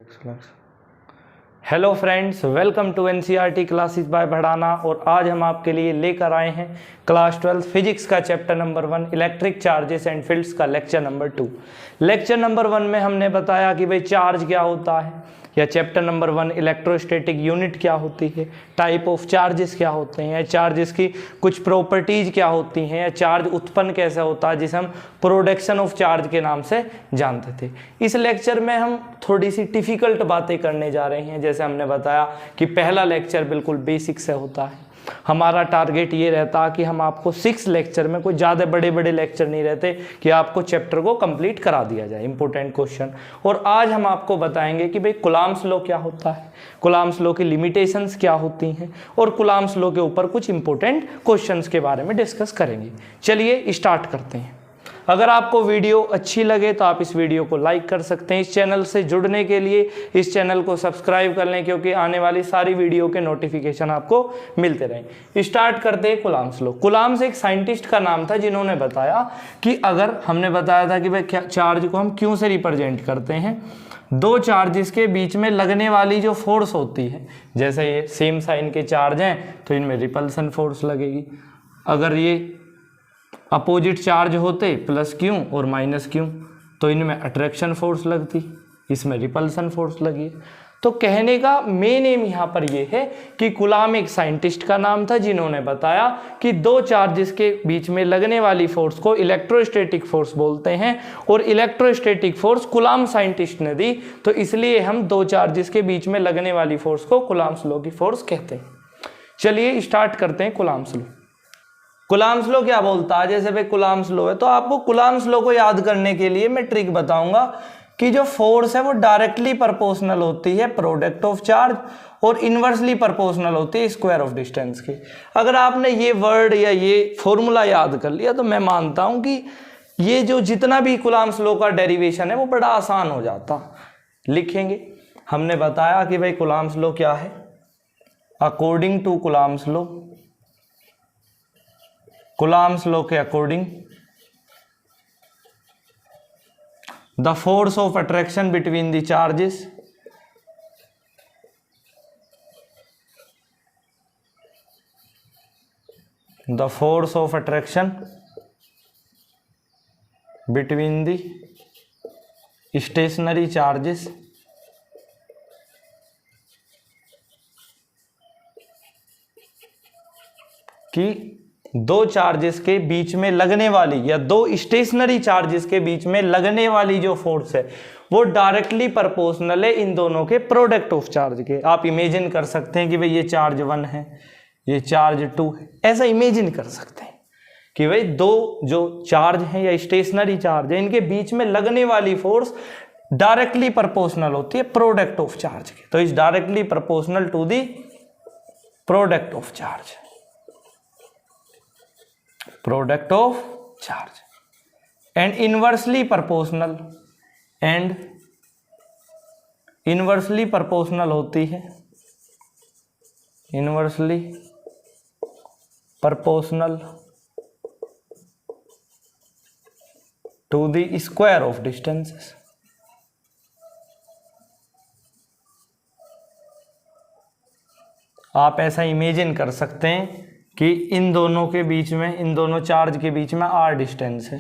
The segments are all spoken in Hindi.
Excellence. Hello friends, welcome to NCERT classes by Bhadana. और आज हम आपके लिए लेकर आए हैं क्लास 12 फिजिक्स का chapter number 1 electric charges and fields का लेक्चर नंबर 2। लेक्चर नंबर 1 में हमने बताया कि भाई चार्ज क्या होता है, या चैप्टर नंबर 1 इलेक्ट्रोस्टैटिक यूनिट क्या होती है, टाइप ऑफ चार्जेस क्या होते हैं, चार्जेस की कुछ प्रॉपर्टीज क्या होती हैं, या चार्ज उत्पन्न कैसे होता है जिसे हम प्रोडक्शन ऑफ चार्ज के नाम से जानते थे। इस लेक्चर में हम थोड़ी सी डिफिकल्ट बातें करने जा रहे हैं। जैसे हमने बताया कि पहला लेक्चर बिल्कुल बेसिक से होता है। हमारा टारगेट ये रहता कि हम आपको 6 लेक्चर में, कोई ज़्यादा बड़े बड़े लेक्चर नहीं रहते, कि आपको चैप्टर को कंप्लीट करा दिया जाए, इंपॉर्टेंट क्वेश्चन। और आज हम आपको बताएंगे कि भाई कूलम्ब्स लॉ क्या होता है, कूलम्ब्स लॉ की लिमिटेशंस क्या होती हैं, और कूलम्ब्स लॉ के ऊपर कुछ इंपॉर्टेंट क्वेश्चंस के बारे में डिस्कस करेंगे। चलिए स्टार्ट करते हैं। अगर आपको वीडियो अच्छी लगे तो आप इस वीडियो को लाइक कर सकते हैं। इस चैनल से जुड़ने के लिए इस चैनल को सब्सक्राइब कर लें, क्योंकि आने वाली सारी वीडियो के नोटिफिकेशन आपको मिलते रहें। स्टार्ट करते हैं कूलम्ब्स लॉ। कूलम्ब्स एक साइंटिस्ट का नाम था जिन्होंने बताया कि अगर हमने बताया था कि भाई चार्ज को हम क्यों से रिप्रेजेंट करते हैं, दो चार्जेस के बीच में लगने वाली जो फोर्स होती है, जैसे ये सेम साइन के चार्ज हैं तो इनमें रिपल्सन फोर्स लगेगी। अगर ये अपोजिट चार्ज होते प्लस क्यू और माइनस क्यू तो इनमें अट्रैक्शन फोर्स लगती, इसमें रिपल्सन फोर्स लगी। तो कहने का मेन एम यहाँ पर ये है कि कूलम्ब एक साइंटिस्ट का नाम था जिन्होंने बताया कि दो चार्जेस के बीच में लगने वाली फोर्स को इलेक्ट्रोस्टैटिक फोर्स बोलते हैं, और इलेक्ट्रोस्टैटिक फोर्स कूलम्ब साइंटिस्ट ने दी, तो इसलिए हम दो चार्जेस के बीच में लगने वाली फोर्स को कूलम्ब्स लॉ की फोर्स कहते हैं। चलिए स्टार्ट करते हैं कूलम्ब्स लॉ। कूलम्ब्स लॉ क्या बोलता है, जैसे भाई कूलम्ब्स लॉ है तो आपको कूलम्ब्स लॉ को याद करने के लिए मैं ट्रिक बताऊंगा कि जो फोर्स है वो डायरेक्टली प्रोपोर्शनल होती है प्रोडक्ट ऑफ चार्ज, और इनवर्सली प्रोपोर्शनल होती है स्क्वायर ऑफ डिस्टेंस की। अगर आपने ये वर्ड या ये फॉर्मूला याद कर लिया तो मैं मानता हूं कि ये जो जितना भी कूलम्ब्स लॉ का डेरिवेशन है वो बड़ा आसान हो जाता। लिखेंगे, हमने बताया कि भाई कूलम्ब्स लॉ क्या है। According to Coulomb's law, Coulomb's law के according the force of attraction between the charges the force of attraction between the stationary charges की दो चार्जेस के बीच में लगने वाली, या दो स्टेशनरी चार्जेस के बीच में लगने वाली जो फोर्स है वो डायरेक्टली प्रोपोर्शनल है इन दोनों के प्रोडक्ट ऑफ चार्ज के। आप इमेजिन कर सकते हैं कि भाई ये चार्ज 1 है, ये चार्ज 2 है, ऐसा इमेजिन कर सकते हैं कि भाई दो जो चार्ज हैं या स्टेशनरी चार्ज है, इनके बीच में लगने वाली फोर्स डायरेक्टली प्रोपोर्शनल होती है प्रोडक्ट ऑफ चार्ज के। तो is directly proportional to the product of charge, product of charge, and inversely proportional होती है, inversely proportional to the square of distances. आप ऐसा इमेजिन कर सकते हैं कि इन दोनों के बीच में, इन दोनों चार्ज के बीच में r डिस्टेंस है।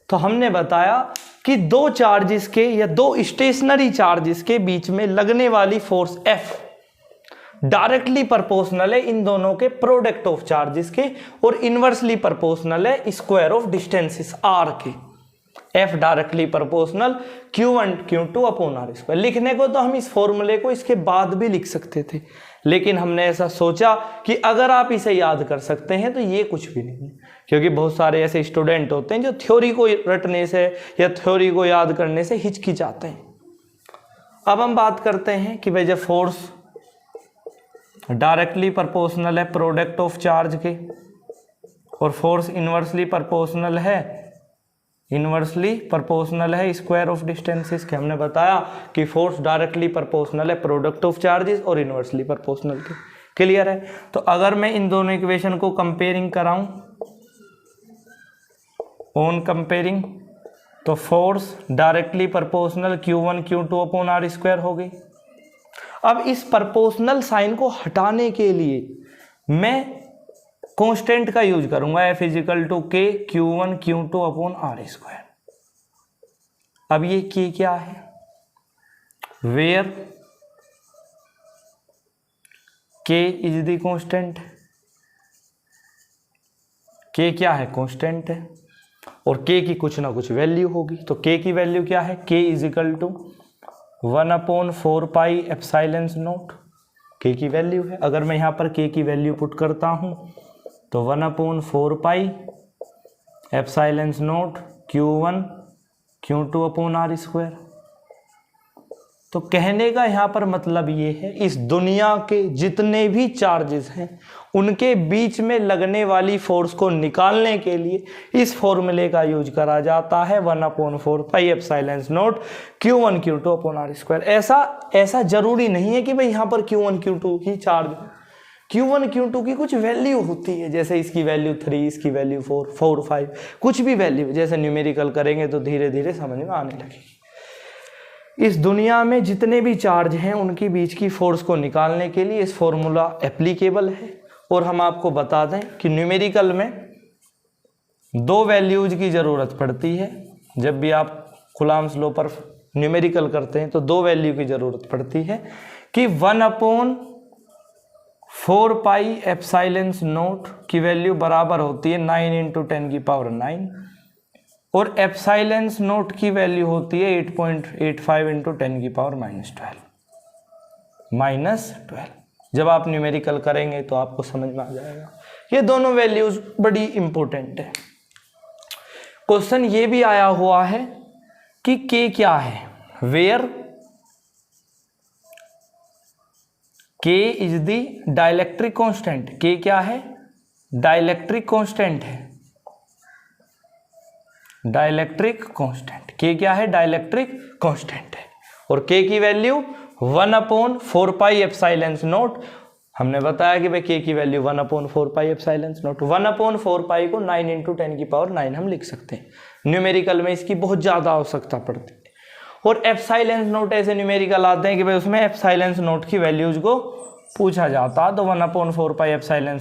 तो हमने बताया कि दो चार्जेस के या दो स्टेशनरी चार्जेस के बीच में लगने वाली फोर्स F डायरेक्टली प्रोपोर्शनल है इन दोनों के प्रोडक्ट ऑफ चार्जेस के, और इनवर्सली प्रोपोर्शनल है स्क्वायर ऑफ डिस्टेंसेस r के। F directly proportional Q1 Q2 upon r square. लिखने को तो हम इस फॉर्मूले को इसके बाद भी लिख सकते थे, लेकिन हमने ऐसा सोचा कि अगर आप इसे याद कर सकते हैं तो ये कुछ भी नहीं है, क्योंकि बहुत सारे ऐसे स्टूडेंट होते हैं जो थ्योरी को रटने से या थ्योरी को याद करने से हिचकिचाते हैं। अब हम बात करते हैं कि भाई जब फोर्स डायरेक्टली प्रोपोर्शनल है प्रोडक्ट ऑफ चार्ज के, और फोर्स इनवर्सली प्रोपोर्शनल है स्क्वायर ऑफ डिस्टेंसेस के। हमने बताया कि फोर्स डायरेक्टली प्रोपोर्शनल है प्रोडक्ट ऑफ चार्जेस और इनवर्सली प्रोपोर्शनल के। क्लियर है? तो अगर मैं इन दोनों इक्वेशन को कंपेयरिंग कराऊं, ऑन कंपेयरिंग तो force directly proportional Q1 Q2 upon R square हो गई। अब इस प्रोपोर्शनल साइन को हटाने के लिए मैं कांस्टेंट का यूज करूंगा, F इजिकल टू के Q1 Q2 upon R square. अब ये के क्या है, वेयर के इज द कांस्टेंट, के क्या है, कांस्टेंट है, और के की कुछ ना कुछ वैल्यू होगी। तो के की वैल्यू क्या है, K is equal to 1/4 pi epsilon naught, K की वैल्यू है। अगर मैं यहाँ पर के की वैल्यू पुट करता हूँ तो 1/4 pi epsilon naught Q1 Q2 upon R square. तो कहने का यहाँ पर मतलब ये है, इस दुनिया के जितने भी चार्जेस हैं उनके बीच में लगने वाली फोर्स को निकालने के लिए इस फॉर्मूले का यूज करा जाता है 1/4 pi epsilon naught Q1 Q2 upon R square. ऐसा जरूरी नहीं है कि भाई यहाँ पर Q1 Q2 ही चार्ज, Q1 Q2 की कुछ वैल्यू होती है, जैसे इसकी वैल्यू 3, इसकी वैल्यू 4, 5, कुछ भी वैल्यू, जैसे न्यूमेरिकल करेंगे तो धीरे धीरे समझ में आने लगेगी। इस दुनिया में जितने भी चार्ज हैं उनकी बीच की फोर्स को निकालने के लिए इस फॉर्मूला एप्लीकेबल है। और हम आपको बता दें कि न्यूमेरिकल में 2 वैल्यूज की ज़रूरत पड़ती है। जब भी आप कूलॉम्स लॉ पर न्यूमेरिकल करते हैं तो 2 वैल्यू की ज़रूरत पड़ती है कि 1/4 पाई एप्सिलॉन नॉट की वैल्यू बराबर होती है 9 × 10⁹ और एप्सिलॉन नॉट की वैल्यू होती है 8.85 × 10⁻12। जब आप न्यूमेरिकल करेंगे तो आपको समझ में आ जाएगा। ये दोनों वैल्यूज बड़ी इंपॉर्टेंट है। क्वेश्चन ये भी आया हुआ है कि के क्या है, वेयर के इज द डाइलेक्ट्रिक कांस्टेंट। के क्या है, डाइलेक्ट्रिक कांस्टेंट है, डाइलेक्ट्रिक कांस्टेंट। के क्या है, डाइलेक्ट्रिक कांस्टेंट है। और के की वैल्यू 1/4 पाई एप्सिलॉन नॉट। हमने बताया कि भाई के की वैल्यू 1/4 पाई एप्सिलॉन नॉट। 1/4 पाई को 9 × 10⁹ हम लिख सकते हैं। न्यूमेरिकल में इसकी बहुत ज़्यादा आवश्यकता पड़ती है। और एप्सिलॉन नॉट ऐसे न्यूमेरिकल आते हैं कि भाई उसमें एप्सिलॉन नॉट की वैल्यूज को पूछा जाता, तो 1/4 पाई एप्सिलॉन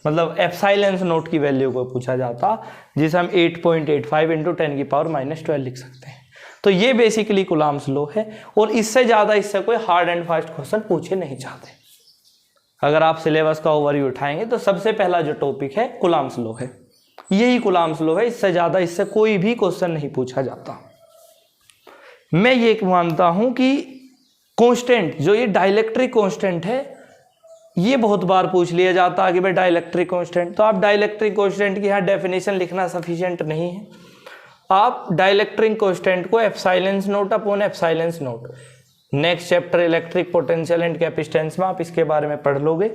मतलब एप्सिलॉन नॉट की वैल्यू को पूछा जाता, जिसे हम 8.85 × 10⁻12 लिख सकते हैं। तो ये बेसिकली कूलॉम्स लॉ है और इससे ज़्यादा इससे कोई हार्ड एंड फास्ट क्वेश्चन पूछे नहीं जाते। अगर आप सिलेबस का ओवरव्यू उठाएंगे तो सबसे पहला जो टॉपिक है कूलॉम्स लॉ है, यही कूलॉम्स लॉ है। इससे ज़्यादा इससे कोई भी क्वेश्चन नहीं पूछा जाता। मैं ये मानता हूँ कि कांस्टेंट जो ये डाइलेक्ट्रिक कांस्टेंट है, ये बहुत बार पूछ लिया जाता है कि भाई डाइलेक्ट्रिक कांस्टेंट। तो आप डाइलेक्ट्रिक कांस्टेंट की यहाँ डेफिनेशन लिखना सफिशिएंट नहीं है। आप डाइलेक्ट्रिक कांस्टेंट को epsilon not upon epsilon not next chapter electric potential and capacitance में आप इसके बारे में पढ़ लोगे।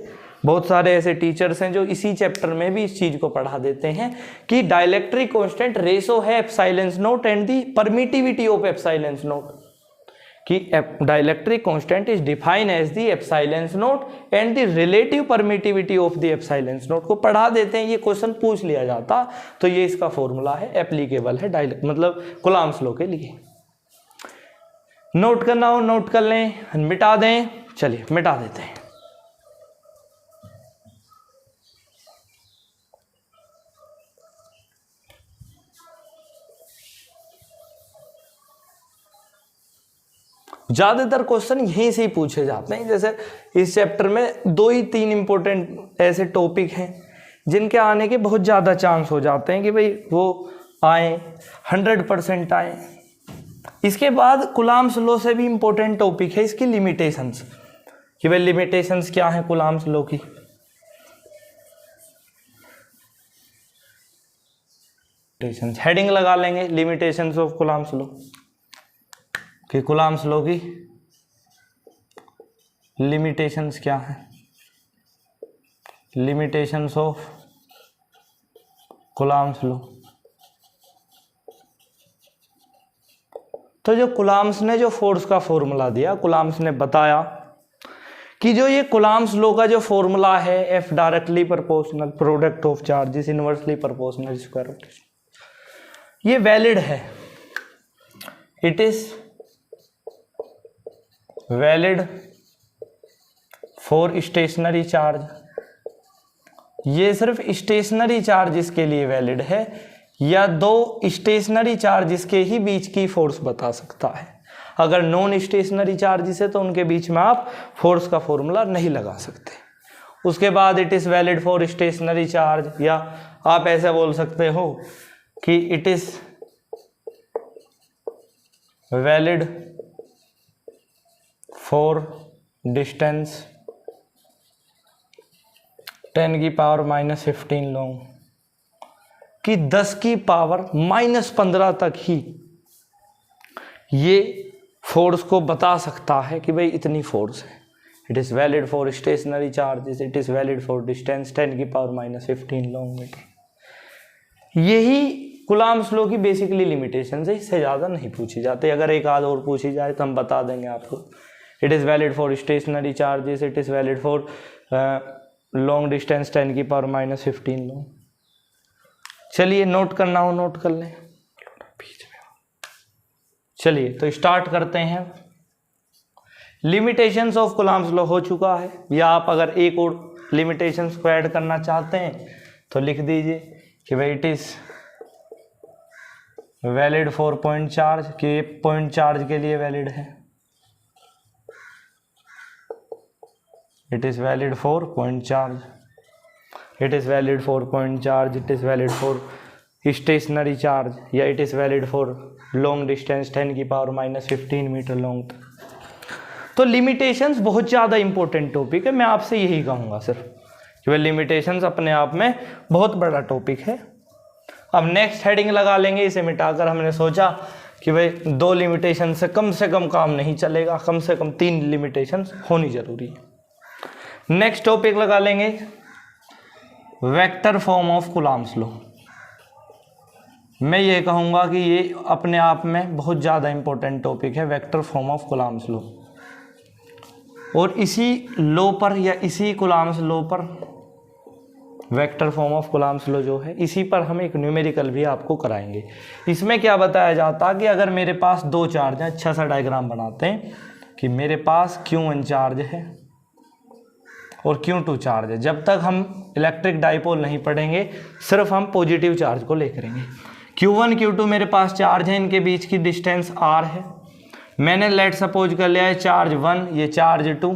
बहुत सारे ऐसे टीचर्स हैं जो इसी चैप्टर में भी इस चीज को पढ़ा देते हैं कि डाइलेक्ट्रिक कांस्टेंट रेशो है epsilon naught and the permittivity of epsilon naught, कि dielectric constant is define as the epsilon naught and the relative permittivity of the epsilon naught को पढ़ा देते हैं। ये क्वेश्चन पूछ लिया जाता तो ये इसका फॉर्मूला है, एप्लीकेबल है मतलब कूलॉम्स लॉ के लिए। नोट करना हो नोट कर लें, मिटा दें, चलिए मिटा देते हैं। ज्यादातर क्वेश्चन यहीं से ही पूछे जाते हैं। जैसे इस चैप्टर में 2 ही 3 इंपॉर्टेंट ऐसे टॉपिक हैं जिनके आने के बहुत ज़्यादा चांस हो जाते हैं कि भाई वो आए, 100% आए। इसके बाद कूलॉम्स लॉ से भी इंपॉर्टेंट टॉपिक है इसकी लिमिटेशंस, कि भाई लिमिटेशंस क्या है कूलॉम्स लॉ की। हेडिंग लगा लेंगे लिमिटेशंस ऑफ कूलॉम्स लॉ, कि कूलॉम्स लॉ की लिमिटेशंस क्या है, लिमिटेशंस ऑफ कूलॉम्स लॉ। तो जो कूलॉम्स ने जो फोर्स का फॉर्मूला दिया, कूलॉम्स ने बताया कि जो ये कूलॉम्स लॉ का जो फॉर्मूला है, F directly proportional product of charges inversely proportional square root, ये वैलिड है। It is valid for stationary charge. ये सिर्फ स्टेशनरी चार्जेस के लिए वैलिड है, या दो स्टेशनरी चार्जेस के ही बीच की फोर्स बता सकता है। अगर नॉन स्टेशनरी चार्जेस है तो उनके बीच में आप फोर्स का फॉर्मूला नहीं लगा सकते। उसके बाद it is valid for stationary charge, या आप ऐसे बोल सकते हो कि it is valid for distance 10⁻⁻15 long, कि 10⁻⁻15 तक ही ये फोर्स को बता सकता है कि भाई इतनी फोर्स है। It is valid for stationary charges, it is valid for distance 10⁻⁻15 long metre. यही कूलम्ब्स लॉ की बेसिकली लिमिटेशन है, इससे ज़्यादा नहीं पूछी जाती। अगर एक आध और पूछी जाए तो हम बता देंगे आपको। It is valid for stationary charges, it is valid for long distance 10⁻⁻15 long. चलिए नोट करना हो नोट कर लें। चलिए तो स्टार्ट करते हैं। लिमिटेशंस ऑफ कूलम्ब्स लॉ हो चुका है, या आप अगर एक और लिमिटेशंस को ऐड करना चाहते हैं तो लिख दीजिए कि भाई it is valid for point charge, कि पॉइंट चार्ज के लिए वैलिड है। It is valid for point charge, it is valid for point charge, it is valid for stationary charge, या it is valid for long distance 10⁻⁻15 metre long तक। तो लिमिटेशंस बहुत ज़्यादा इंपॉर्टेंट टॉपिक है। मैं आपसे यही कहूँगा सिर्फ कि वह लिमिटेशंस अपने आप में बहुत बड़ा टॉपिक है। अब नेक्स्ट हेडिंग लगा लेंगे, इसे मिटाकर हमने सोचा कि भाई 2 लिमिटेशन से कम काम नहीं चलेगा, कम से कम 3 लिमिटेशंस होनी जरूरी है। नेक्स्ट टॉपिक लगा लेंगे vector form of Coulomb's law. मैं ये कहूँगा कि ये अपने आप में बहुत ज़्यादा इंपॉर्टेंट टॉपिक है, vector form of Coulomb's law. और इसी लॉ पर या इसी कूलम्ब्स लॉ पर, vector form of Coulomb's law जो है, इसी पर हम एक न्यूमेरिकल भी आपको कराएंगे। इसमें क्या बताया जाता कि अगर मेरे पास 2 चार्ज हैं, अच्छा सा डायग्राम बनाते हैं कि मेरे पास Q1 चार्ज है और Q2 चार्ज है। जब तक हम इलेक्ट्रिक डाइपोल नहीं पढ़ेंगे सिर्फ हम पॉजिटिव चार्ज को ले करेंगे। Q1 Q2 मेरे पास चार्ज है, इनके बीच की डिस्टेंस r है। मैंने लेट सपोज कर लिया है चार्ज 1, ये चार्ज 2।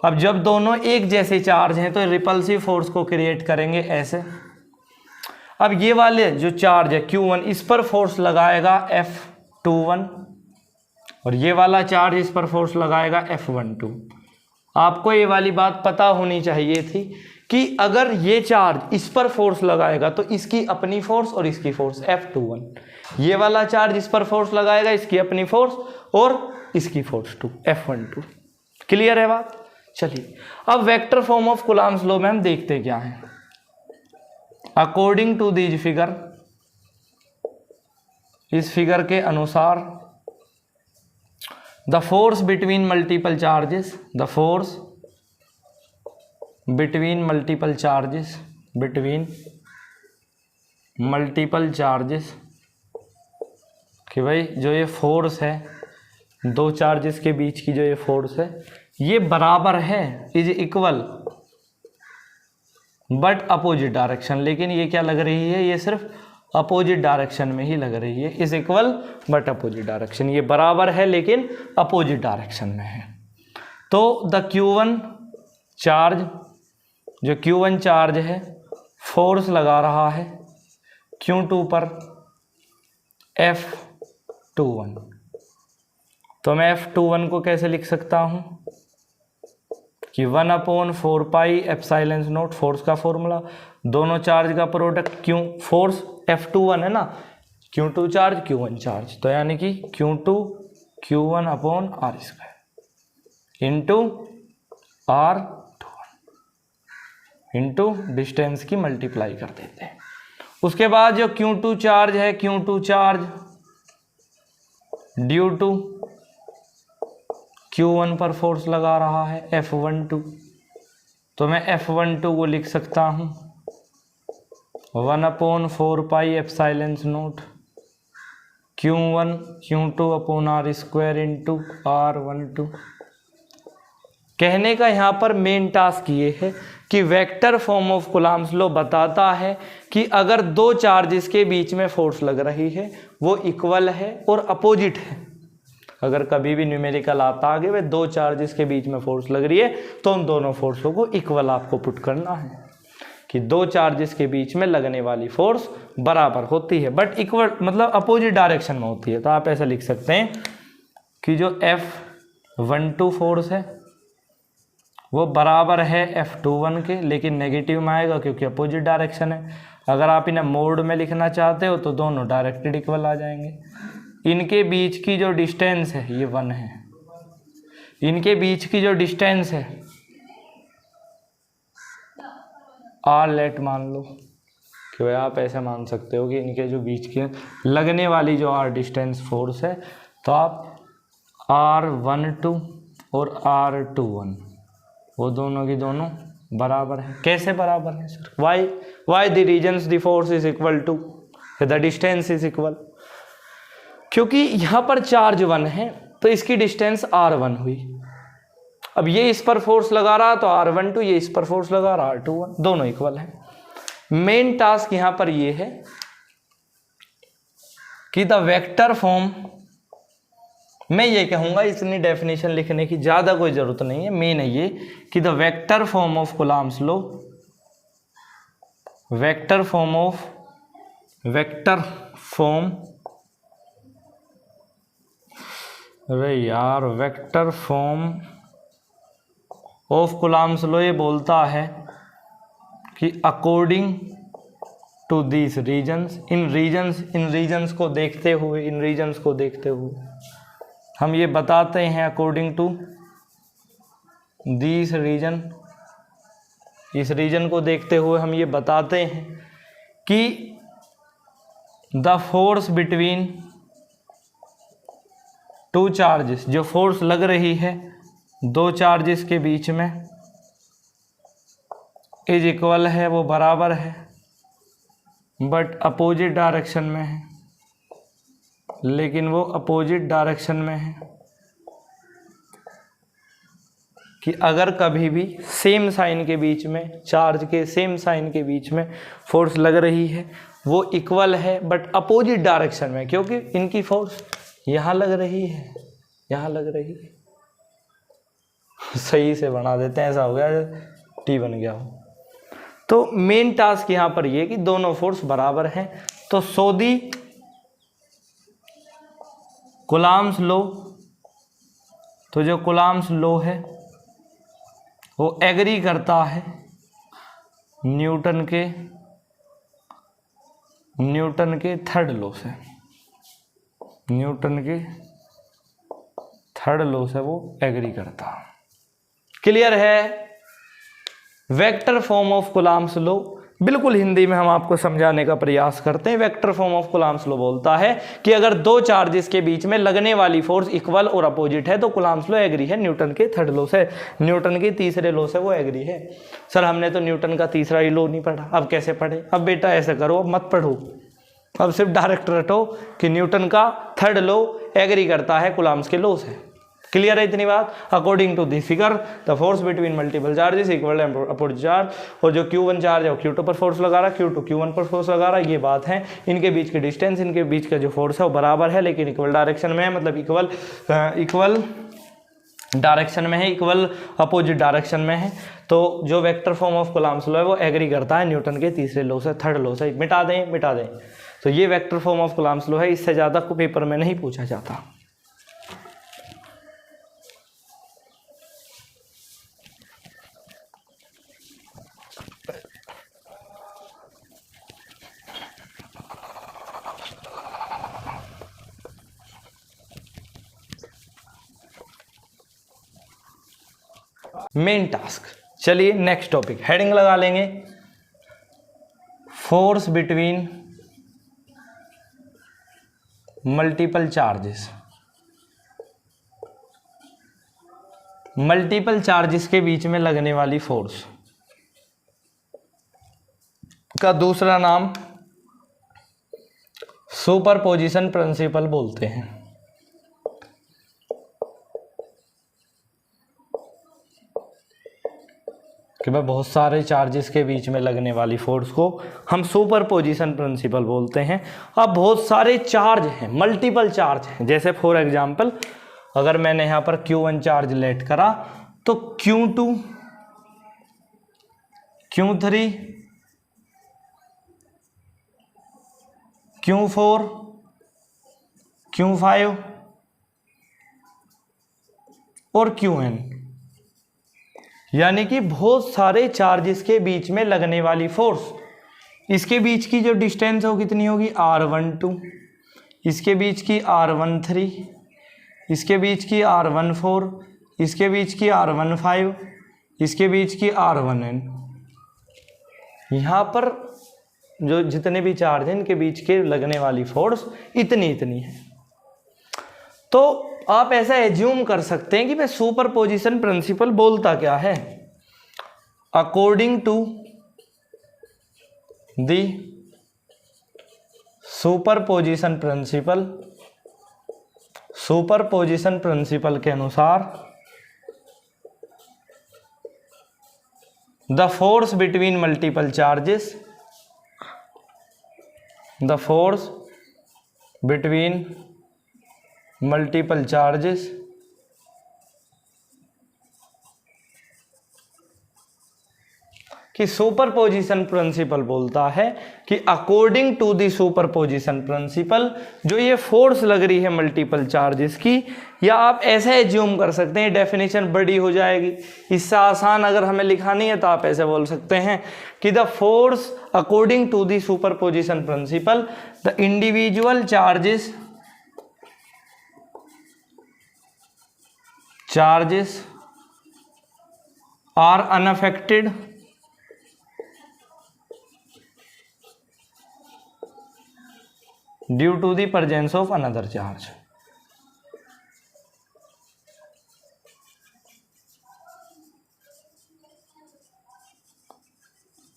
अब जब दोनों एक जैसे चार्ज हैं तो रिपल्सिव फोर्स को क्रिएट करेंगे ऐसे। अब ये वाले जो चार्ज है Q1, इस पर फोर्स लगाएगा F21, और ये वाला चार्ज इस पर फोर्स लगाएगा F12। आपको ये वाली बात पता होनी चाहिए थी कि अगर ये चार्ज इस पर फोर्स लगाएगा तो इसकी अपनी फोर्स और इसकी फोर्स F21, ये वाला चार्ज इस पर फोर्स लगाएगा, इसकी अपनी फोर्स और इसकी फोर्स F12। क्लियर है बात? चलिए अब vector form of Coulomb's law में हम देखते क्या है। अकॉर्डिंग टू दिस फिगर, इस फिगर के अनुसार, the force between multiple charges, the force between multiple charges, between multiple charges, कि भाई जो ये फोर्स है 2 चार्जेस के बीच की जो ये फोर्स है ये बराबर है, is equal but opposite direction. लेकिन ये क्या लग रही है, ये सिर्फ अपोजिट डायरेक्शन में ही लग रही है। Is equal but opposite direction, ये बराबर है लेकिन अपोजिट डायरेक्शन में है। तो द Q1 चार्ज, जो Q1 चार्ज है फोर्स लगा रहा है Q2 पर F21। तो मैं F21 को कैसे लिख सकता हूँ कि 1/4πε0, फोर्स का फॉर्मूला, दोनों चार्ज का प्रोडक्ट, क्यों फोर्स F21 है ना, Q2 चार्ज Q1 चार्ज, तो यानी कि Q2 Q1/r² into R21 into distance की मल्टीप्लाई कर देते हैं। उसके बाद जो Q2 चार्ज है, Q2 charge due to Q1 पर फोर्स लगा रहा है F12, तो मैं F12 को लिख सकता हूँ 1/4πε0 Q1 Q2 upon R square into R12। कहने का यहाँ पर मेन टास्क ये है कि vector form of Coulomb's law बताता है कि अगर दो चार्जेस के बीच में फोर्स लग रही है वो इक्वल है और अपोजिट है। अगर कभी भी न्यूमेरिकल आता आगे वे दो चार्जेस के बीच में फोर्स लग रही है तो उन दोनों फोर्सों को इक्वल आपको पुट करना है कि दो चार्जेस के बीच में लगने वाली फोर्स बराबर होती है बट इक्वल मतलब अपोजिट डायरेक्शन में होती है। तो आप ऐसा लिख सकते हैं कि जो F12 फोर्स है वो बराबर है F21 के, लेकिन नेगेटिव में आएगा क्योंकि अपोजिट डायरेक्शन है। अगर आप इन्हें मोड में लिखना चाहते हो तो दोनों डायरेक्टेड इक्वल आ जाएंगे। इनके बीच की जो डिस्टेंस है ये 1 है। इनके बीच की जो डिस्टेंस है R लेट मान लो कि भाई आप ऐसे मान सकते हो कि इनके जो बीच के लगने वाली जो R डिस्टेंस फोर्स है तो आप R12 और R21 वो दोनों की दोनों बराबर है। कैसे बराबर है sir? Why the reasons the force is equal to the distance is equal. क्योंकि यहाँ पर चार्ज 1 है तो इसकी डिस्टेंस R1 हुई। अब ये इस पर फोर्स लगा रहा तो R12, ये इस पर फोर्स लगा रहा R21, दोनों इक्वल है। मेन टास्क यहाँ पर ये है कि द वेक्टर फॉर्म, मैं ये कहूँगा इतनी डेफिनेशन लिखने की ज़्यादा कोई ज़रूरत नहीं है। मेन है ये कि the vector form of Coulomb's law, vector form of Coulomb's law ये बोलता है कि अकॉर्डिंग टू दिस रीजन्स, इन रीजन्स को देखते हुए हम ये बताते हैं अकॉर्डिंग टू दिस रीजन, इस रीजन को देखते हुए हम ये बताते हैं कि the force between two charges, जो फोर्स लग रही है दो चार्जेस के बीच में, इज इक्वल है, वो बराबर है बट अपोजिट डायरेक्शन में है, लेकिन वो अपोजिट डायरेक्शन में है कि अगर कभी भी सेम साइन के बीच में, चार्ज के सेम साइन के बीच में फोर्स लग रही है वो इक्वल है बट अपोजिट डायरेक्शन में, क्योंकि इनकी फोर्स यहाँ लग रही है, यहाँ लग रही है। सही से बना देते हैं, ऐसा हो गया T बन गया हो। तो मेन टास्क यहाँ पर ये कि दोनों फोर्स बराबर हैं। तो सोदी कूलम्ब्स लॉ, तो जो कूलम्ब्स लॉ है वो एग्री करता है न्यूटन के थर्ड लॉ से, न्यूटन के थर्ड लॉ से वो एग्री करता। क्लियर है? Vector form of Coulomb's law बिल्कुल हिंदी में हम आपको समझाने का प्रयास करते हैं। Vector form of Coulomb's law बोलता है कि अगर दो चार्जेस के बीच में लगने वाली फोर्स इक्वल और अपोजिट है तो कूलम्ब्स लॉ एग्री है न्यूटन के थर्ड लॉ से, न्यूटन के तीसरे लॉ से वो एग्री है। सर हमने तो न्यूटन का तीसरा ही लॉ नहीं पढ़ा, अब कैसे पढ़े? अब बेटा ऐसा करो, अब मत पढ़ो, अब सिर्फ डायरेक्ट रटो कि न्यूटन का थर्ड लॉ एग्री करता है कूलम्ब्स के लॉ से। क्लियर है इतनी बात? According to this figure the force between multiple charges equal opposite charge, और जो Q1 चार्ज है वो Q2 पर फोर्स लगा रहा है, Q2 Q1 पर फोर्स लगा रहा है, ये बात है। इनके बीच की डिस्टेंस, इनके बीच का जो फोर्स है वो बराबर है लेकिन इक्वल डायरेक्शन में है, मतलब इक्वल डायरेक्शन में है, इक्वल अपोजिट डायरेक्शन में है। तो जो vector form of Coulomb's law है वो एग्री करता है न्यूटन के तीसरे लॉ से, थर्ड लॉ से। मिटा दें। तो ये vector form of Coulomb's law है, इससे ज़्यादा को पेपर में नहीं पूछा जाता। मेन टास्क, चलिए नेक्स्ट टॉपिक, हेडिंग लगा लेंगे force between multiple charges. Multiple charges के बीच में लगने वाली फोर्स का दूसरा नाम सुपरपोजिशन प्रिंसिपल बोलते हैं। कि भाई बहुत सारे चार्जेस के बीच में लगने वाली फोर्स को हम सुपरपोजिशन प्रिंसिपल बोलते हैं। अब बहुत सारे चार्ज हैं, मल्टीपल चार्ज हैं, जैसे फॉर एग्जांपल अगर मैंने यहाँ पर Q1 चार्ज लेट करा तो Q2, Q3, Q4, Q5 और Qn, यानी कि बहुत सारे चार्जेस के बीच में लगने वाली फोर्स, इसके बीच की जो डिस्टेंस हो कितनी होगी R12, इसके बीच की R13, इसके बीच की R14, इसके बीच की R15, इसके बीच की R1n। यहाँ पर जो जितने भी चार्ज हैं इनके बीच के लगने वाली फोर्स इतनी है। तो आप ऐसा एज्यूम कर सकते हैं कि भाई सुपरपोजिशन प्रिंसिपल बोलता क्या है। According to the superposition principle के अनुसार the force between multiple charges, the force between multiple charges कि सुपरपोजिशन प्रिंसिपल बोलता है कि according to the superposition principle जो ये फोर्स लग रही है मल्टीपल चार्जेस की, या आप ऐसे एज्यूम कर सकते हैं, डेफिनेशन बड़ी हो जाएगी, इससे आसान अगर हमें लिखानी है तो आप ऐसे बोल सकते हैं कि the force according to the superposition principle the individual charges are unaffected due to the presence of another charge।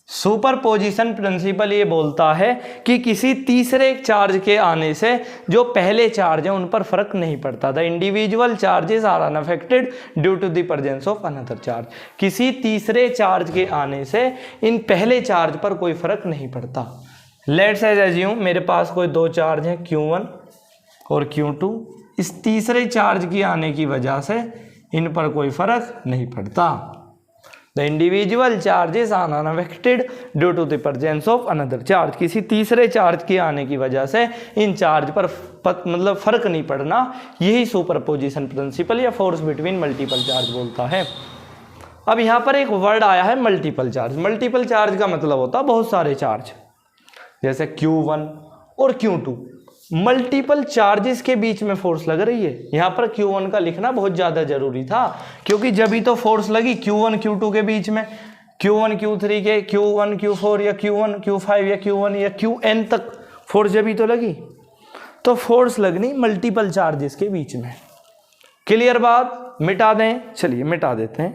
Superposition principle ये बोलता है कि किसी तीसरे चार्ज के आने से जो पहले चार्ज है उन पर फर्क नहीं पड़ता। The individual charges are unaffected due to the presence of another charge. किसी तीसरे चार्ज के आने से इन पहले चार्ज पर कोई फर्क नहीं पड़ता। लेट्स एज्यूम मेरे पास कोई दो चार्ज हैं Q1 और Q2, इस तीसरे चार्ज की आने की वजह से इन पर कोई फर्क नहीं पड़ता। The individual charges are unaffected due to the presence of another charge. किसी तीसरे चार्ज के आने की वजह से इन चार्ज पर मतलब फर्क नहीं पड़ना, यही सुपरपोजिशन प्रिंसिपल या फोर्स बिटवीन मल्टीपल चार्ज बोलता है। अब यहाँ पर एक वर्ड आया है मल्टीपल चार्ज। मल्टीपल चार्ज का मतलब होता है बहुत सारे चार्ज, जैसे Q1 और Q2 मल्टीपल चार्जेस के बीच में फोर्स लग रही है। यहाँ पर Q1 का लिखना बहुत ज़्यादा जरूरी था, क्योंकि जब भी तो फोर्स लगी Q1 Q2 के बीच में, Q1 Q3 के, Q1 Q4 या Q1 Q5 या Q1 या Qn तक फोर्स जब भी तो लगी, तो फोर्स लगनी मल्टीपल चार्जेस के बीच में। क्लियर बात? मिटा दें, चलिए मिटा देते हैं।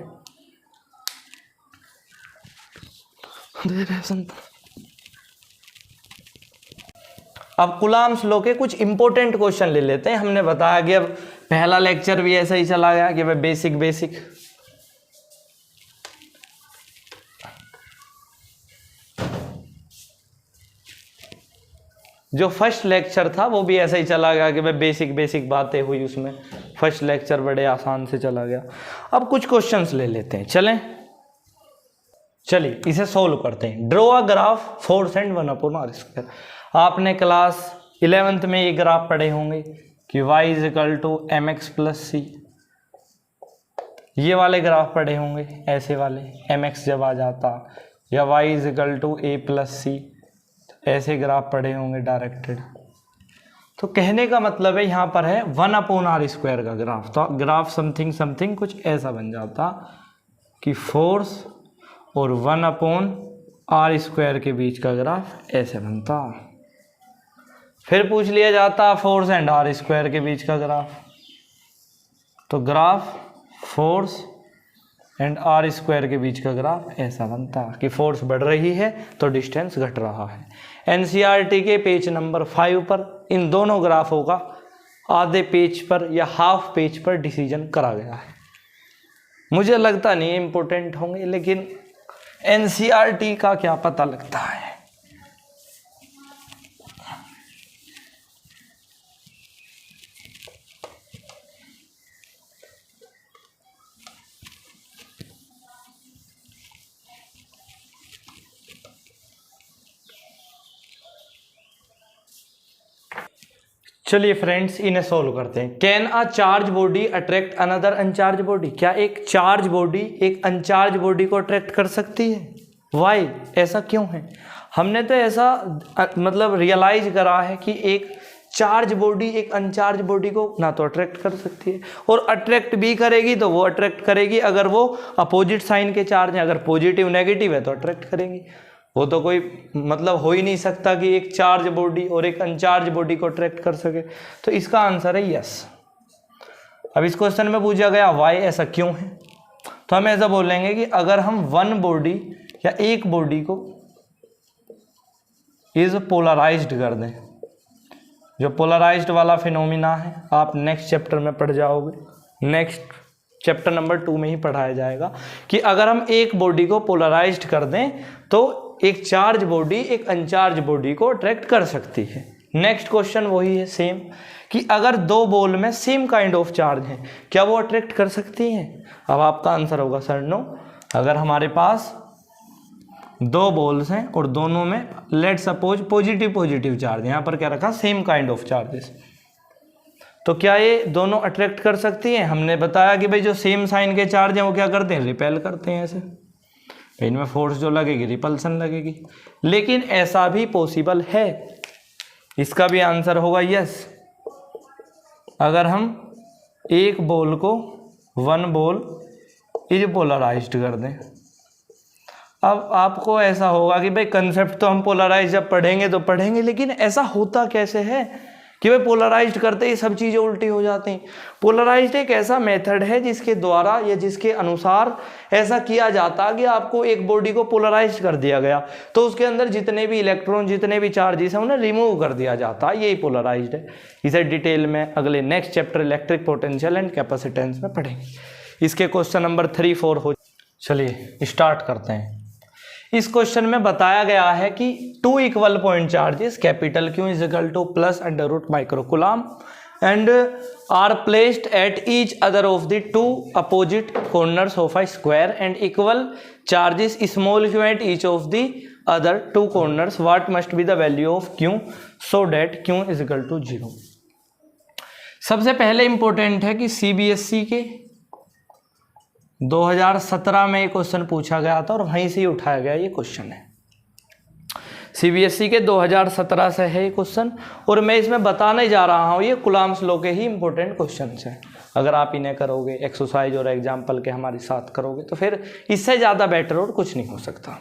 अब कुलाम्स लॉ के कुछ इंपॉर्टेंट क्वेश्चन ले लेते हैं। हमने बताया कि अब पहला लेक्चर भी ऐसा ही चला गया कि भाई बेसिक जो फर्स्ट लेक्चर था वो भी ऐसा ही चला गया कि भाई बेसिक बातें हुई उसमें। फर्स्ट लेक्चर बड़े आसान से चला गया। अब कुछ क्वेश्चंस ले लेते हैं, चलिए इसे सोल्व करते हैं। Draw a graph force and 1/r²। आपने क्लास 11th में ये ग्राफ पढ़े होंगे कि y = mx + c। ये वाले ग्राफ पढ़े होंगे, ऐसे वाले mx जब आ जाता, या y = a + c, ऐसे ग्राफ पढ़े होंगे डायरेक्टेड। तो कहने का मतलब है यहाँ पर है 1/r² का ग्राफ। तो ग्राफ समथिंग कुछ ऐसा बन जाता कि फोर्स और 1/r² के बीच का ग्राफ ऐसे बनता। फिर पूछ लिया जाता फोर्स एंड r² के बीच का ग्राफ। तो graph force and R square के बीच का ग्राफ ऐसा बनता कि फोर्स बढ़ रही है तो डिस्टेंस घट रहा है। एनसीईआरटी के पेज नंबर 5 पर इन दोनों ग्राफों का आधे पेज पर या हाफ पेज पर डिसीजन करा गया है। मुझे लगता नहीं इम्पोर्टेंट होंगे, लेकिन एनसीईआरटी का क्या पता लगता है। चलिए फ्रेंड्स, इन्हें सोल्व करते हैं। Can a charge body attract another uncharged body? क्या एक चार्ज बॉडी एक अनचार्ज बॉडी को अट्रैक्ट कर सकती है? वाई? ऐसा क्यों है? हमने तो ऐसा मतलब रियलाइज करा है कि एक चार्ज बॉडी एक अनचार्ज बॉडी को ना तो अट्रैक्ट कर सकती है, और अट्रैक्ट भी करेगी तो वो अट्रैक्ट करेगी अगर वो अपोजिट साइन के चार्ज हैं। अगर पॉजिटिव नेगेटिव है तो अट्रैक्ट करेंगी। वो तो कोई मतलब हो ही नहीं सकता कि एक चार्ज बॉडी और एक अनचार्ज बॉडी को अट्रैक्ट कर सके। तो इसका आंसर है यस। अब इस क्वेश्चन में पूछा गया वाई, ऐसा क्यों है? तो हम ऐसा बोलेंगे कि अगर हम वन बॉडी या एक बॉडी को इज पोलराइज्ड कर दें, जो पोलराइज्ड वाला फिनोमिना है आप नेक्स्ट चैप्टर में पढ़ जाओगे, नेक्स्ट चैप्टर नंबर 2 में ही पढ़ाया जाएगा कि अगर हम एक बॉडी को पोलराइज्ड कर दें तो एक चार्ज बॉडी एक अनचार्ज बॉडी को अट्रैक्ट कर सकती है। नेक्स्ट क्वेश्चन वही है सेम, कि अगर दो बॉल में सेम काइंड ऑफ चार्ज है क्या वो अट्रैक्ट कर सकती हैं? अब आपका आंसर होगा सर नो। अगर हमारे पास दो बॉल्स हैं और दोनों में लेट सपोज पॉजिटिव चार्ज, यहाँ पर क्या रखा सेम काइंड ऑफ चार्जेस, तो क्या ये दोनों अट्रैक्ट कर सकती हैं? हमने बताया कि भाई जो सेम साइन के चार्ज हैं वो क्या करते हैं? रिपेल करते हैं। ऐसे इनमें फोर्स जो लगेगी रिपल्सन लगेगी। लेकिन ऐसा भी पॉसिबल है, इसका भी आंसर होगा यस। अगर हम एक बॉल को वन बॉल इज पोलराइज्ड कर दें, अब आपको ऐसा होगा कि भाई कंसेप्ट तो हम पोलराइज जब पढ़ेंगे तो पढ़ेंगे, लेकिन ऐसा होता कैसे है कि भाई पोलराइज्ड करते ही सब चीज़ें उल्टी हो जाती हैं? पोलराइज्ड एक ऐसा मेथड है जिसके द्वारा या जिसके अनुसार ऐसा किया जाता कि आपको एक बॉडी को पोलराइज्ड कर दिया गया तो उसके अंदर जितने भी इलेक्ट्रॉन जितने भी चार्जेस हैं उन्हें रिमूव कर दिया जाता है। यही पोलराइज्ड है। इसे डिटेल में अगले next chapter electric potential and capacitance में पढ़ेंगे। इसके क्वेश्चन नंबर 3, 4 हो। चलिए स्टार्ट करते हैं। इस क्वेश्चन में बताया गया है कि two equal point charges capital Q is equal to plus under root micro coulomb and are placed at each other of the two opposite corners of a square and equal charges small q at each of the other two corners, what must be the value of Q so that Q is equal to 0। सबसे पहले इंपॉर्टेंट है कि CBSE के 2017 में ये क्वेश्चन पूछा गया था और वहीं से ही उठाया गया ये क्वेश्चन है। CBSE के 2017 से है ये क्वेश्चन, और मैं इसमें बताने जा रहा हूँ ये कूलम्स लॉ के ही इंपॉर्टेंट क्वेश्चंस हैं। अगर आप इन्हें करोगे एक्सरसाइज और एग्जाम्पल के हमारे साथ करोगे तो फिर इससे ज़्यादा बेटर और कुछ नहीं हो सकता।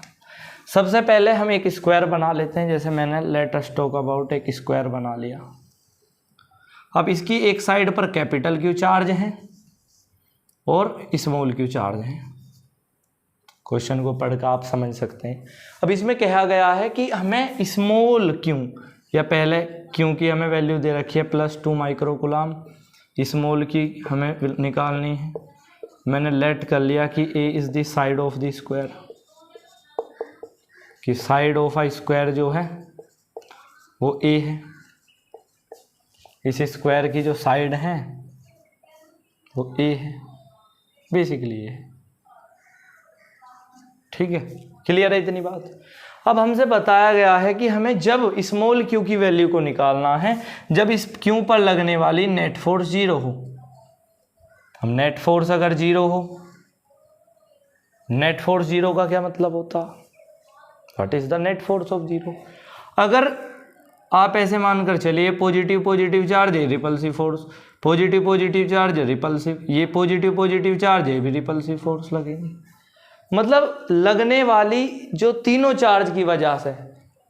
सबसे पहले हम एक स्क्वायर बना लेते हैं, जैसे मैंने लेट अस टॉक अबाउट एक स्क्वायर बना लिया। अब इसकी एक साइड पर कैपिटल Q चार्ज हैं और स्मॉल q चार्ज है। क्वेश्चन को पढ़कर आप समझ सकते हैं। अब इसमें कहा गया है कि हमें स्मॉल q या पहले q की हमें वैल्यू दे रखी है +2 माइक्रो कूलम, स्मॉल की हमें निकालनी है। मैंने लेट कर लिया कि a is the side of the square, कि साइड ऑफ अ स्क्वायर जो है वो a है। इस स्क्वायर की जो साइड है वो a है, बेसिकली ये। ठीक है, क्लियर है इतनी बात। अब हमसे बताया गया है कि हमें जब स्मॉल q की वैल्यू को निकालना है जब इस q पर लगने वाली नेट फोर्स 0 हो। हम नेट फोर्स अगर 0 हो, नेट फोर्स 0 का क्या मतलब होता? What is the net force of 0? अगर आप ऐसे मानकर चलिए पॉजिटिव चार्ज है रिपल्सिव फोर्स, पॉजिटिव चार्ज है रिपल्सिव, ये पॉजिटिव चार्ज है भी रिपल्सिव फोर्स लगेगी। मतलब लगने वाली जो तीनों चार्ज की वजह से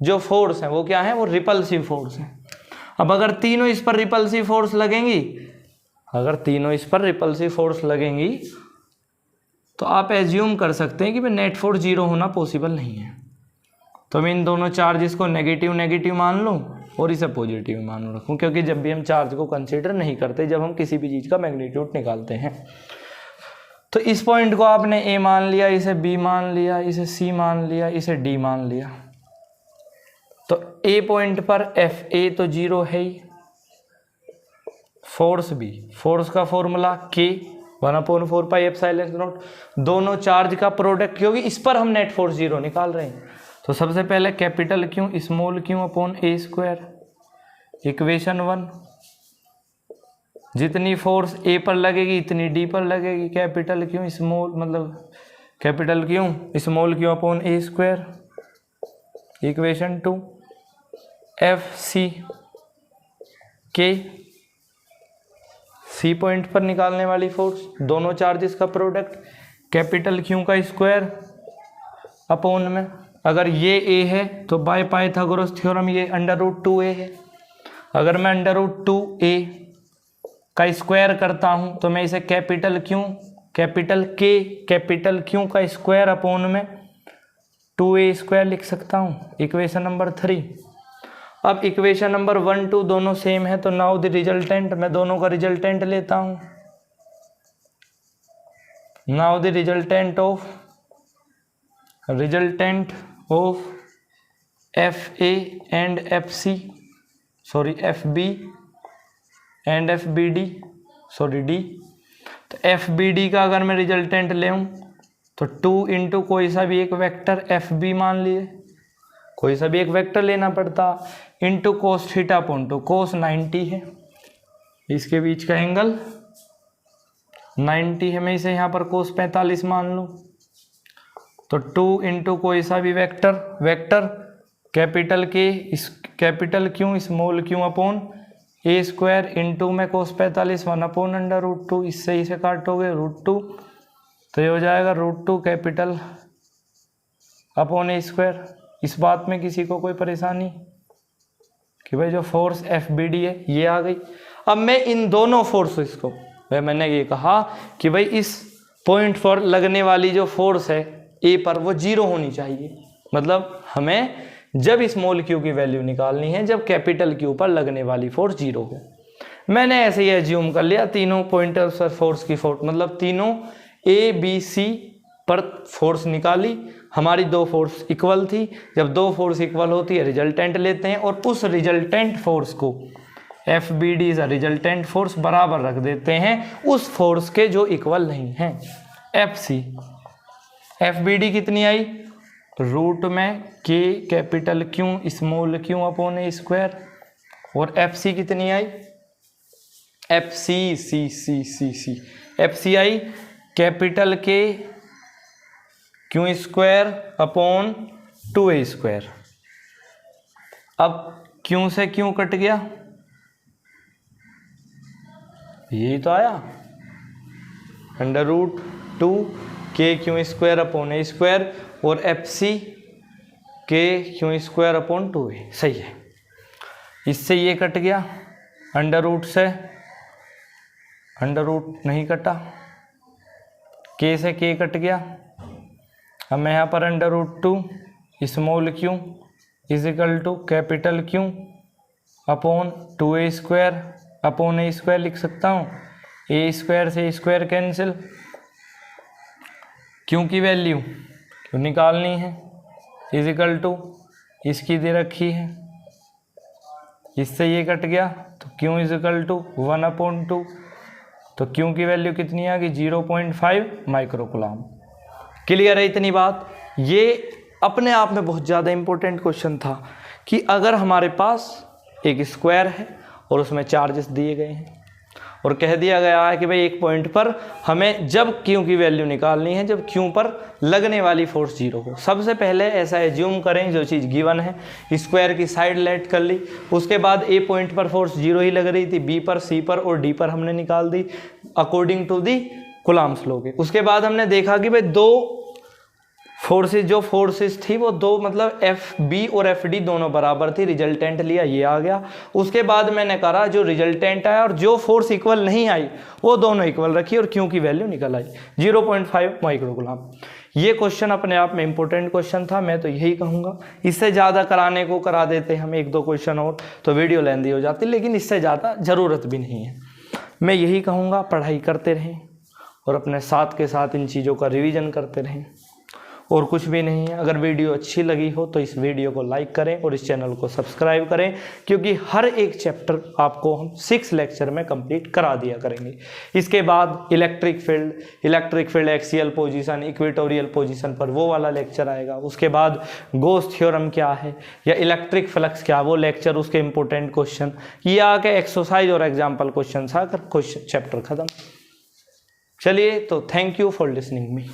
जो फोर्स है वो क्या है? वो रिपल्सिव फोर्स है। अब अगर तीनों इस पर रिपल्सिव फोर्स लगेंगी, तो आप एज्यूम कर सकते हैं कि भाई नेट फोर्स जीरो होना पॉसिबल नहीं है। तो मैं इन दोनों चार्जेस को नेगेटिव नेगेटिव मान लूँ और इसे पॉजिटिव मान रखूँ, क्योंकि जब भी हम चार्ज को कंसीडर नहीं करते जब हम किसी भी चीज़ का मैग्नीट्यूड निकालते हैं। तो इस पॉइंट को आपने ए मान लिया, इसे बी मान लिया, इसे सी मान लिया, इसे डी मान लिया। तो ए पॉइंट पर एफ ए तो जीरो है ही, फोर्स बी, फोर्स का फॉर्मूला के 1/4 पाई एप्सिलॉन नॉट, दोनों चार्ज का प्रोडक्ट, क्योंकि इस पर हम नेट फोर्स जीरो निकाल रहे हैं। तो सबसे पहले capital Q small Q upon ए स्क्वायर, इक्वेशन 1, जितनी फोर्स ए पर लगेगी इतनी डी पर लगेगी, कैपिटल क्यू स्मॉल मतलब capital Q small Q upon ए स्क्वायर, इक्वेशन 2, एफ सी के सी पॉइंट पर निकालने वाली फोर्स, दोनों चार्जेस का प्रोडक्ट, कैपिटल क्यू का स्क्वायर अपॉन में, अगर ये ए है तो बाय पाइथागोरस थ्योरम ये √2a है। अगर मैं √2a का स्क्वायर करता हूँ तो मैं इसे कैपिटल क्यू का स्क्वायर अपॉन में 2a स्क्वायर लिख सकता हूँ, इक्वेशन नंबर 3। अब इक्वेशन नंबर 1 2 दोनों सेम है, तो नाउ द रिजल्टेंट, मैं दोनों का रिजल्टेंट लेता हूँ। Now the resultant of F A and F C, sorry F B and F B D, sorry D. तो एफ बी डी का अगर मैं रिजल्टेंट ले तो 2 इंटू कोई सा भी एक वेक्टर एफ बी मान लिए, कोई सा भी एक वेक्टर लेना पड़ता, इंटू कोस थीटा अपॉन 2, कोस 90 है, इसके बीच का एंगल 90 है, मैं इसे यहाँ पर कोस 45 मान लूँ। तो 2 इंटू कोई सा भी vector capital Q small Q upon ए स्क्वायर इंटू में कोस 45 1/√2, इससे इसे काटोगे √2, तो ये हो जाएगा √2 कैपिटल अपॉन ए स्क्वायर। इस बात में किसी को कोई परेशानी कि भाई जो फोर्स एफ बी डी है ये आ गई। अब मैं इन दोनों फोर्सेस को, मैंने ये कहा कि भाई इस पॉइंट पर लगने वाली जो फोर्स है ए पर वो जीरो होनी चाहिए, मतलब हमें जब स्मॉल क्यू की वैल्यू निकालनी है जब कैपिटल क्यू पर लगने वाली फोर्स जीरो हो। मैंने ऐसे ही एज्यूम कर लिया, तीनों पॉइंटर पर फोर्स की फोर्स मतलब तीनों ए बी सी पर फोर्स निकाली, हमारी दो फोर्स इक्वल थी। जब दो फोर्स इक्वल होती है रिजल्टेंट लेते हैं और उस रिजल्टेंट फोर्स को F B D is resultant force बराबर रख देते हैं उस फोर्स के जो इक्वल नहीं है। F C, F B D कितनी आई, रूट में K capital Q small Q upon ए स्क्वायर, और एफ सी कितनी आई, F C C C C C F C आई capital K Q square upon 2a square. अब क्यू से क्यू कट गया, यही तो आया, √2 के क्यू स्क्वायर अपॉन ए स्क्वायर और F C K Q square upon 2a, सही है। इससे ये कट गया, √ से √ नहीं कटा, के से के कट गया। अब मैं यहाँ पर √2 small Q is equal to capital Q upon 2a square upon A square लिख सकता हूँ। ए स्क्वायर से स्क्वायर कैंसिल, क्यू की वैल्यू क्यों निकालनी है इजिकल टू इसकी दे रखी है, इससे ये कट गया तो क्यू इजिकल टू 1/2, तो क्यू की वैल्यू कितनी आ गई 0.5 माइक्रोकूलम। क्लियर है इतनी बात। ये अपने आप में बहुत ज़्यादा इंपॉर्टेंट क्वेश्चन था कि अगर हमारे पास एक स्क्वायर है और उसमें चार्जेस दिए गए हैं और कह दिया गया है कि भाई एक पॉइंट पर हमें जब क्यू की वैल्यू निकालनी है जब क्यू पर लगने वाली फोर्स जीरो हो। सबसे पहले ऐसा एज्यूम करें जो चीज़ गिवन है, स्क्वायर की साइड लेट कर ली, उसके बाद ए पॉइंट पर फोर्स जीरो ही लग रही थी, बी पर, सी पर और डी पर हमने निकाल दी according to the Coulomb's law के। उसके बाद हमने देखा कि भाई दो फोर्सेस थी वो दो, मतलब एफ बी और एफ डी दोनों बराबर थी, रिजल्टेंट लिया ये आ गया। उसके बाद मैंने कहा जो रिजल्टेंट आया और जो फोर्स इक्वल नहीं आई वो दोनों इक्वल रखी और क्यू की वैल्यू निकल आई 0.5 माइक्रोकूलम। ये क्वेश्चन अपने आप में इंपॉर्टेंट क्वेश्चन था, मैं तो यही कहूँगा। इससे ज़्यादा कराने को करा देते हम 1-2 क्वेश्चन और तो वीडियो लेंदी हो जाती, लेकिन इससे ज़्यादा ज़रूरत भी नहीं है। मैं यही कहूँगा पढ़ाई करते रहें और अपने साथ के साथ इन चीज़ों का रिवीजन करते रहें, और कुछ भी नहीं है। अगर वीडियो अच्छी लगी हो तो इस वीडियो को लाइक करें और इस चैनल को सब्सक्राइब करें, क्योंकि हर एक चैप्टर आपको हम 6 लेक्चर में कंप्लीट करा दिया करेंगे। इसके बाद electric field axial position, equatorial position पर वो वाला लेक्चर आएगा। उसके बाद गॉस थ्योरम क्या है या इलेक्ट्रिक फ्लक्स क्या, वो लेक्चर, उसके इंपॉर्टेंट क्वेश्चन, ये आके एक्सरसाइज और एग्जाम्पल क्वेश्चन आकर क्वेश्चन चैप्टर खत्म। चलिए, तो thank you for listening me.